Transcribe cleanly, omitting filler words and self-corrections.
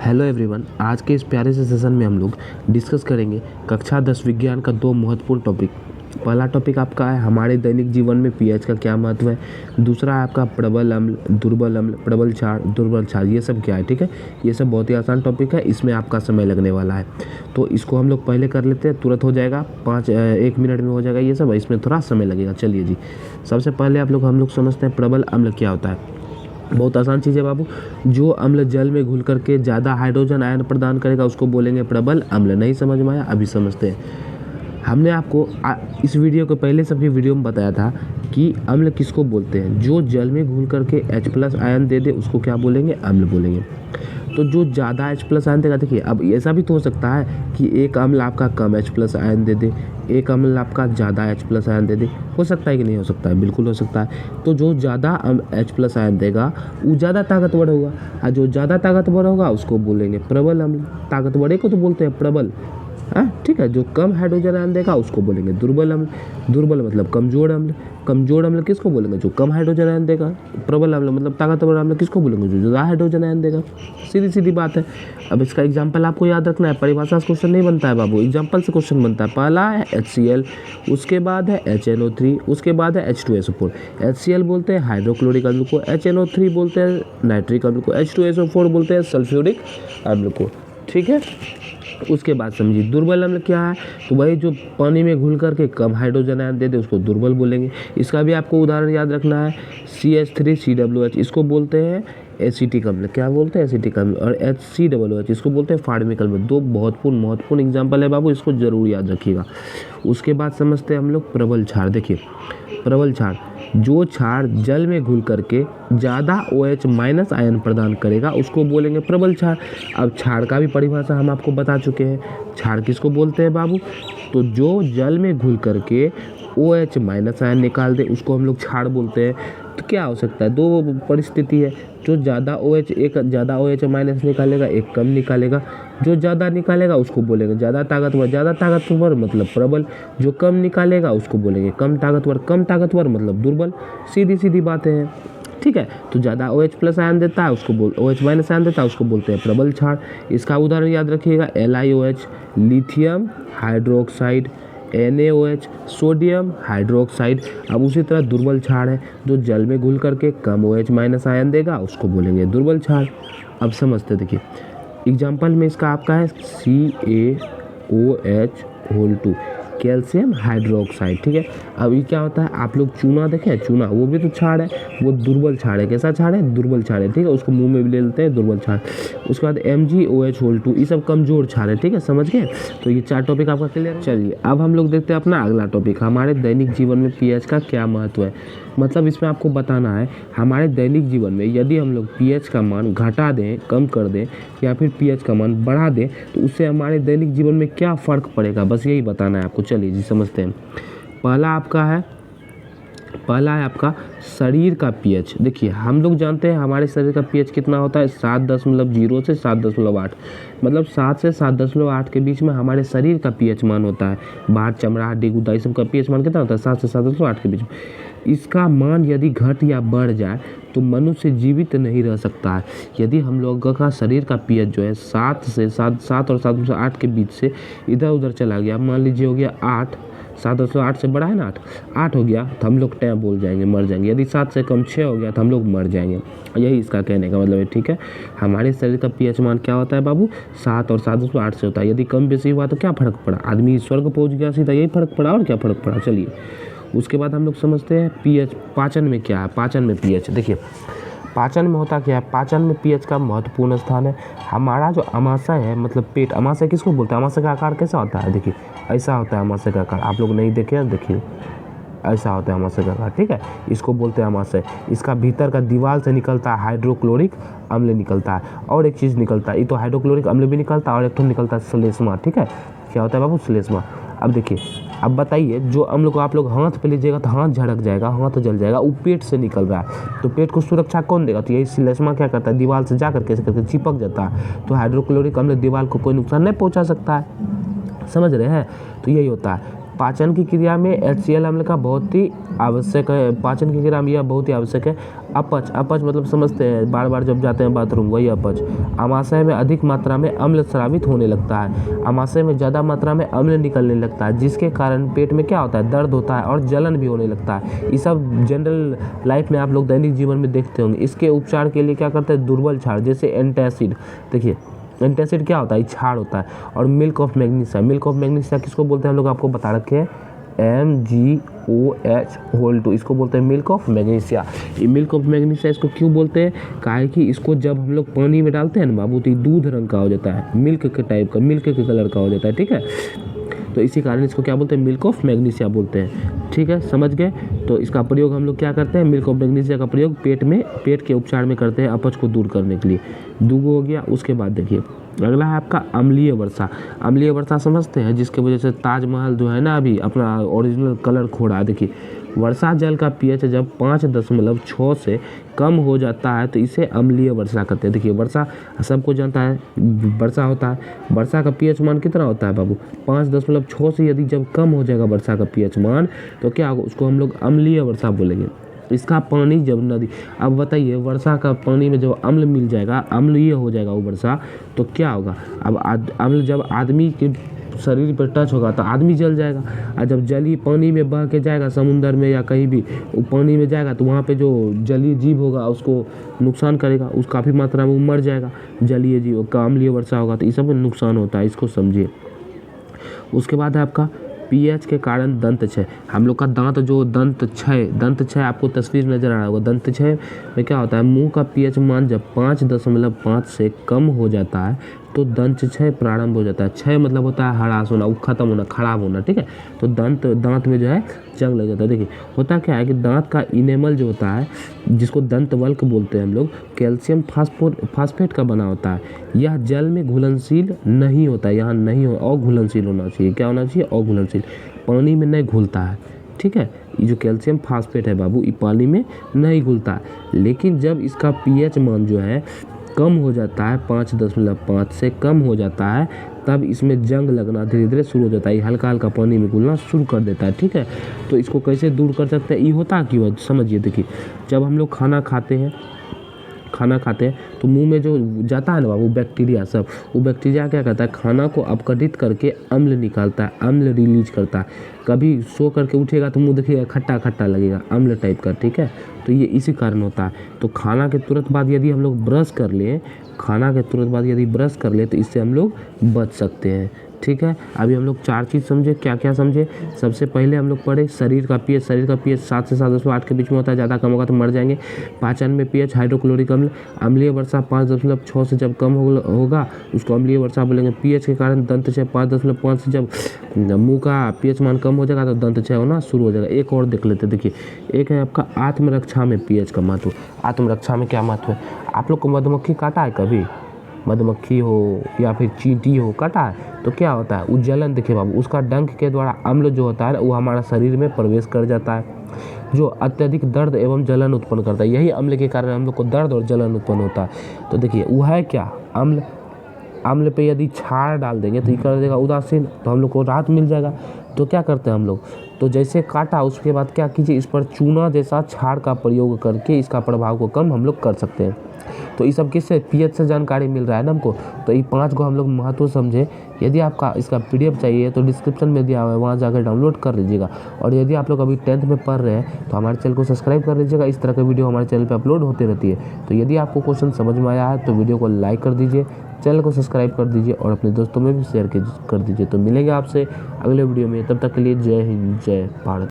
Hello everyone, आज के इस प्यारे से सेशन में हम लोग डिस्कस करेंगे कक्षा 10 विज्ञान का दो महत्वपूर्ण टॉपिक। पहला टॉपिक आपका है हमारे दैनिक जीवन में पीएच का क्या महत्व है। दूसरा है आपका प्रबल अम्ल, दुर्बल अम्ल, प्रबल क्षार, दुर्बल क्षार, ये सब क्या है। ठीक है, ये सब बहुत ही आसान टॉपिक है, इसमें आपका समय लगने वाला है। तो इसको हम लोग पहले कर लेते हैं, तुरंत हो जाएगा, 1 मिनट में हो जाएगा ये सब। इसमें थोड़ा समय लगेगा। चलिए जी, सबसे पहले हम लोग समझते हैं प्रबल अम्ल क्या होता है। बहुत आसान चीज़ है बाबू। जो अम्ल जल में घुल करके ज़्यादा हाइड्रोजन आयन प्रदान करेगा उसको बोलेंगे प्रबल अम्ल। नहीं समझ में आया? अभी समझते हैं। हमने आपको इस वीडियो के पहले सभी वीडियो में बताया था कि अम्ल किसको बोलते हैं। जो जल में घुल करके H+ आयन दे दे उसको क्या बोलेंगे? अम्ल बोलेंगे। तो जो ज़्यादा H+ आयन देगा, देखिए अब ऐसा भी तो हो सकता है कि एक अम्ल आपका कम H+ आयन दे दे, एक अम्ल आपका ज़्यादा H+ आयन दे दे। हो सकता है कि नहीं हो सकता है? बिल्कुल हो सकता है। तो जो ज़्यादा H+ आयन देगा वो ज़्यादा ताकतवर होगा, और जो ज़्यादा ताकतवर होगा उसको बोलेंगे प्रबल अम्ल। ताकतवर को तो बोलते हैं प्रबल। हाँ ठीक है, जो कम हाइड्रोजन आयन देगा उसको बोलेंगे दुर्बल अम्ल। दुर्बल मतलब कमजोर अम्ल। कमजोर अम्ल किसको बोलेंगे? जो कम हाइड्रोजन आयन देगा। प्रबल अम्ल मतलब ताकतवर अम्ल किसको बोलेंगे? जो ज़्यादा हाइड्रोजन आयन देगा। सीधी सीधी बात है। अब इसका एग्जाम्पल आपको याद रखना है, परिभाषा से क्वेश्चन नहीं बनता है बाबू, एग्जाम्पल से क्वेश्चन बनता है। पहला है HCl, उसके बाद है HNO3, उसके बाद है H2SO4। HCl बोलते हैं हाइड्रोक्लोरिक अम्ल को, HNO3 बोलते हैं नाइट्रिक अम्ल को, H2SO4 बोलते हैं सल्फ्यूरिक अम्ल को। ठीक है, उसके बाद समझिए दुर्बल अम्ल क्या है। तो वही जो पानी में घुल करके कम हाइड्रोजन आयन दे दे उसको दुर्बल बोलेंगे। इसका भी आपको उदाहरण याद रखना है, CH3COOH इसको बोलते हैं एसिटिक अम्ल। क्या बोलते हैं? एसिटिक अम्ल। और HCOOH इसको बोलते हैं फार्मिक अम्ल। दो महत्वपूर्ण एग्जाम्पल है बाबू, इसको जरूर याद रखिएगा। उसके बाद समझते हैं हम लोग प्रबल क्षार। देखिए प्रबल क्षार, जो क्षार जल में घुल करके ज़्यादा OH- आयन प्रदान करेगा उसको बोलेंगे प्रबल क्षार। अब क्षार का भी परिभाषा हम आपको बता चुके हैं। क्षार किसको बोलते हैं बाबू? तो जो जल में घुल करके OH- आयन निकाल दे उसको हम लोग क्षार बोलते हैं। तो क्या हो सकता है? दो परिस्थिति है, जो ज़्यादा एक ज़्यादा OH- निकालेगा, एक कम निकालेगा। जो ज़्यादा निकालेगा उसको बोलेंगे ज़्यादा ताकतवर। ज़्यादा ताकतवर मतलब प्रबल। जो कम निकालेगा उसको बोलेंगे कम ताकतवर। कम ताकतवर मतलब दुर्बल। सीधी सीधी बातें हैं। ठीक है, तो ज़्यादा OH+ आयन देता है उसको OH- आयन देता है उसको बोलते हैं प्रबल क्षार। इसका उदाहरण याद रखिएगा, LiOH lithium hydroxide, NaOH sodium hydroxide. अब उसी तरह दुर्बल क्षार है, जो जल में घुल करके कम OH- आयन देगा उसको बोलेंगे दुर्बल क्षार। अब समझते, देखिए एग्जाम्पल में इसका आपका है CaOH2 कैल्शियम हाइड्रोक्साइड। ठीक है, अब ये क्या होता है? आप लोग चूना देखें, चूना वो भी तो क्षार है, वो दुर्बल क्षार है। कैसा क्षार है? दुर्बल क्षार है। ठीक है, उसको मुंह में भी ले लेते हैं दुर्बल क्षार। उसके बाद MgOH2 ये सब कमजोर क्षार है। ठीक है, समझ गए? तो ये 4 टॉपिक आपका क्लियर है। चलिए अब हम लोग देखते हैं अपना अगला टॉपिक, हमारे दैनिक जीवन में पीएच का क्या महत्व है। मतलब इसमें आपको बताना है हमारे दैनिक जीवन में यदि हम लोग पीएच का मान घटा दें, कम कर दें, या फिर पीएच का मान बढ़ा दें तो उससे हमारे दैनिक जीवन में क्या फ़र्क पड़ेगा, बस यही बताना है आपको। चलिए जी समझते हैं। पहला है आपका शरीर का पीएच। देखिए हम लोग जानते हैं हमारे शरीर का पीएच कितना होता है, 7.0 से 7.8। मतलब 7 से 7.8 के बीच में हमारे शरीर का पीएच मान होता है। बाहर चमड़ा, हड्डी, गुदा, इस सब का पीएच मान कितना होता है? 7 से 7.8 के बीच में। इसका मान यदि घट या बढ़ जाए तो मनुष्य जीवित नहीं रह सकता है। यदि हम लोगों का शरीर का पीएच जो है 7 और 7.8 के बीच से इधर उधर चला गया, मान लीजिए हो गया 8, 7.8 से बड़ा है ना 8 हो गया, तो हम लोग टैं बोल जाएंगे, मर जाएंगे। यदि 7 से कम 6 हो गया तो हम लोग मर जाएंगे। यही इसका कहने का मतलब है। ठीक है, हमारे शरीर का पीएच मान क्या होता है बाबू? 7 और 7.8 से होता है। यदि कम बेसी हुआ तो क्या फ़र्क पड़ा? आदमी स्वर्ग पहुँच गया सीधा, यही फ़र्क पड़ा। और क्या फ़र्क पड़ा? चलिए उसके बाद हम लोग समझते हैं पीएच। पाचन में क्या है? पाचन में पीएच, देखिए पाचन में होता क्या है? पाचन में पीएच का महत्वपूर्ण स्थान है। हमारा जो अमाशय है, मतलब पेट, अमाशय किसको बोलते हैं? अमाशय का आकार कैसा होता है? देखिए ऐसा होता है अमाशय का आकार। आप लोग नहीं देखे हैं, देखिए ऐसा होता है अमाशय का आकार। ठीक है, इसको बोलते हैं अमाशय। इसका भीतर का दीवार से निकलता है हाइड्रोक्लोरिक अम्ल निकलता है, और एक चीज़ निकलता है, ये तो हाइड्रोक्लोरिक अम्ल भी निकलता है और एक तो निकलता है श्लेष्मा। ठीक है, क्या होता है बाबू? श्लेष्मा। अब देखिए, अब बताइए, जो अम्ल को आप लोग हाथ पे लीजिएगा तो हाथ झड़क जाएगा, हाथ जल जाएगा, वो पेट से निकल रहा है। तो पेट को सुरक्षा कौन देगा? तो यही श्लेष्मा क्या करता है? दीवार से जा करके चिपक जाता है। तो हाइड्रोक्लोरिक अम्ल दीवार को कोई नुकसान नहीं पहुंचा सकता है। समझ रहे हैं? तो यही होता है पाचन की क्रिया में HCl अम्ल का बहुत ही आवश्यक है, पाचन की क्रिया में यह बहुत ही आवश्यक है। अपच, अपच मतलब समझते हैं, बार बार जब जाते हैं बाथरूम, वही अपच। आमाशय में अधिक मात्रा में अम्ल स्रावित होने लगता है, आमाशय में ज़्यादा मात्रा में अम्ल निकलने लगता है, जिसके कारण पेट में क्या होता है, दर्द होता है और जलन भी होने लगता है। ये सब जनरल लाइफ में आप लोग दैनिक जीवन में देखते होंगे। इसके उपचार के लिए क्या करते हैं, दुर्बल क्षार जैसे एंटासिड। देखिए एंटासिड क्या होता है, क्षार होता है। और milk of magnesia, milk of magnesia किसको बोलते हैं हम लोग आपको बता रखे हैं, MgOH2, इसको बोलते हैं मिल्क ऑफ मैग्नीशिया। ये मिल्क ऑफ मैग्नीशिया इसको क्यों बोलते हैं, काहे कि इसको जब हम लोग पानी में डालते हैं ना बाबू, तो ये दूध रंग का हो जाता है, मिल्क के टाइप का, मिल्क के कलर का हो जाता है, ठीक है। तो इसी कारण इसको क्या बोलते हैं, मिल्क ऑफ मैग्नीशिया बोलते हैं, ठीक है, समझ गए। तो इसका प्रयोग हम लोग क्या करते हैं, मिल्क ऑफ मैग्नीशिया का प्रयोग पेट के उपचार में करते हैं, अपच को दूर करने के लिए। दूगो हो गया। उसके बाद देखिए अगला है आपका अम्लीय वर्षा। अम्लीय वर्षा समझते हैं, जिसके वजह से ताजमहल जो है ना अभी अपना ओरिजिनल कलर खो रहा है। देखिए वर्षा जल का pH जब 5.6 से कम हो जाता है तो इसे अम्लीय वर्षा कहते हैं। देखिए वर्षा सबको जानता है, वर्षा होता है, वर्षा का pH मान कितना होता है बाबू, 5.6 से यदि जब कम हो जाएगा वर्षा का pH मान, तो क्या होगा, उसको हम लोग अम्लीय वर्षा बोलेंगे। इसका पानी जब नदी, अब बताइए वर्षा का पानी में जब अम्ल मिल जाएगा, अम्लीय हो जाएगा वो वर्षा, तो क्या होगा, अब अम्ल जब आदमी के शरीर पर टच होगा तो आदमी जल जाएगा। और जब जली पानी में बह के जाएगा, समुंदर में या कहीं भी वो पानी में जाएगा, तो वहाँ पे जो जलीय जीव होगा उसको नुकसान करेगा, उस काफ़ी मात्रा में वो मर जाएगा, जलीय जीव का अम्लीय वर्षा होगा, तो इस सब में नुकसान होता है, इसको समझिए। उसके बाद है आपका pH के कारण दंत क्षय। हम लोग का दांत जो दंत क्षय आपको तस्वीर नजर आ रहा होगा। दंत क्षय में क्या होता है, मुंह का pH मान जब 5.5 से कम हो जाता है तो दंत क्षय प्रारंभ हो जाता है। क्षय मतलब होता है हरास होना, वो खत्म होना, खराब होना, ठीक है। तो दांत में जो है जंग लग जाता है। देखिए होता क्या है कि दांत का इनेमल जो होता है, जिसको दंत वल्क बोलते हैं हम लोग, कैल्शियम फास्फेट का बना होता है। यह जल में घुलनशील नहीं होता है, यहाँ नहीं हो, अघुलनशील होना चाहिए। क्या होना चाहिए, अघुलनशील, पानी में नहीं घुलता है, ठीक है। ये जो कैल्शियम फास्फेट है बाबू, ये पानी में नहीं घुलता है। लेकिन जब इसका pH मान जो है कम हो जाता है, 5.5 से कम हो जाता है, तब इसमें जंग लगना धीरे धीरे शुरू हो जाता है, हल्का हल्का पानी में घुलना शुरू कर देता है, ठीक है। तो इसको कैसे दूर कर सकते हैं, ये होता क्यों, समझिए। देखिए जब हम लोग खाना खाते हैं तो मुंह में जो जाता है ना वो बैक्टीरिया सब, वो बैक्टीरिया क्या करता है, खाना को अपघटित करके अम्ल निकालता है, अम्ल रिलीज करता है। कभी सो करके उठेगा तो मुंह देखिएगा खट्टा खट्टा लगेगा, अम्ल टाइप का, ठीक है। तो ये इसी कारण होता है। तो खाना के तुरंत बाद यदि हम लोग ब्रश कर लें, तो इससे हम लोग बच सकते हैं, ठीक है। अभी हम लोग 4 चीज़ समझे, क्या क्या समझे। सबसे पहले हम लोग पढ़े शरीर का pH 7 से 7.8 के बीच में होता है, ज़्यादा कम होगा तो मर जाएंगे। पाचन में pH हाइड्रोक्लोरिक अम्ल, अम्लीय वर्षा 5.6 से जब कम होगा उसको अम्लीय वर्षा बोलेंगे। pH के कारण दंत क्षय 5.5 से जब मुंह का pH मान कम हो जाएगा तो दंत क्षय होना शुरू हो जाएगा। एक और देख लेते, देखिए एक है आपका आत्मरक्षा में pH का महत्व। आत्मरक्षा में क्या महत्व है, आप लोग को मधुमक्खी काटा है कभी, मधुमक्खी हो या फिर चींटी हो काटा है, तो क्या होता है, उज्जलन, देखिए बाबू, उसका डंक के द्वारा अम्ल जो होता है वो हमारा शरीर में प्रवेश कर जाता है, जो अत्यधिक दर्द एवं जलन उत्पन्न करता है। यही अम्ल के कारण हम लोग को दर्द और जलन उत्पन्न होता है। तो देखिए वो है क्या, अम्ल पे यदि क्षार डाल देंगे तो ये कर देगा उदासीन, तो हम लोग को राहत मिल जाएगा। तो क्या करते हैं हम लोग, तो जैसे काटा उसके बाद क्या कीजिए, इस पर चूना जैसा क्षार का प्रयोग करके इसका प्रभाव को कम हम लोग कर सकते हैं। तो ये सब किससे, pH से जानकारी मिल रहा है ना हमको। तो ये 5 को हम लोग महत्व समझे। यदि आपका इसका PDF चाहिए तो डिस्क्रिप्शन में दिया हुआ है, वहाँ जाकर डाउनलोड कर लीजिएगा। और यदि आप लोग अभी 10th में पढ़ रहे हैं तो हमारे चैनल को सब्सक्राइब कर लीजिएगा, इस तरह के वीडियो हमारे चैनल पर अपलोड होती रहती है। तो यदि आपको क्वेश्चन समझ में आया है तो वीडियो को लाइक कर दीजिए, चैनल को सब्सक्राइब कर दीजिए और अपने दोस्तों में भी शेयर कर दीजिए। तो मिलेंगे आपसे अगले वीडियो में, तब तक के लिए जय हिंद, जय भारत।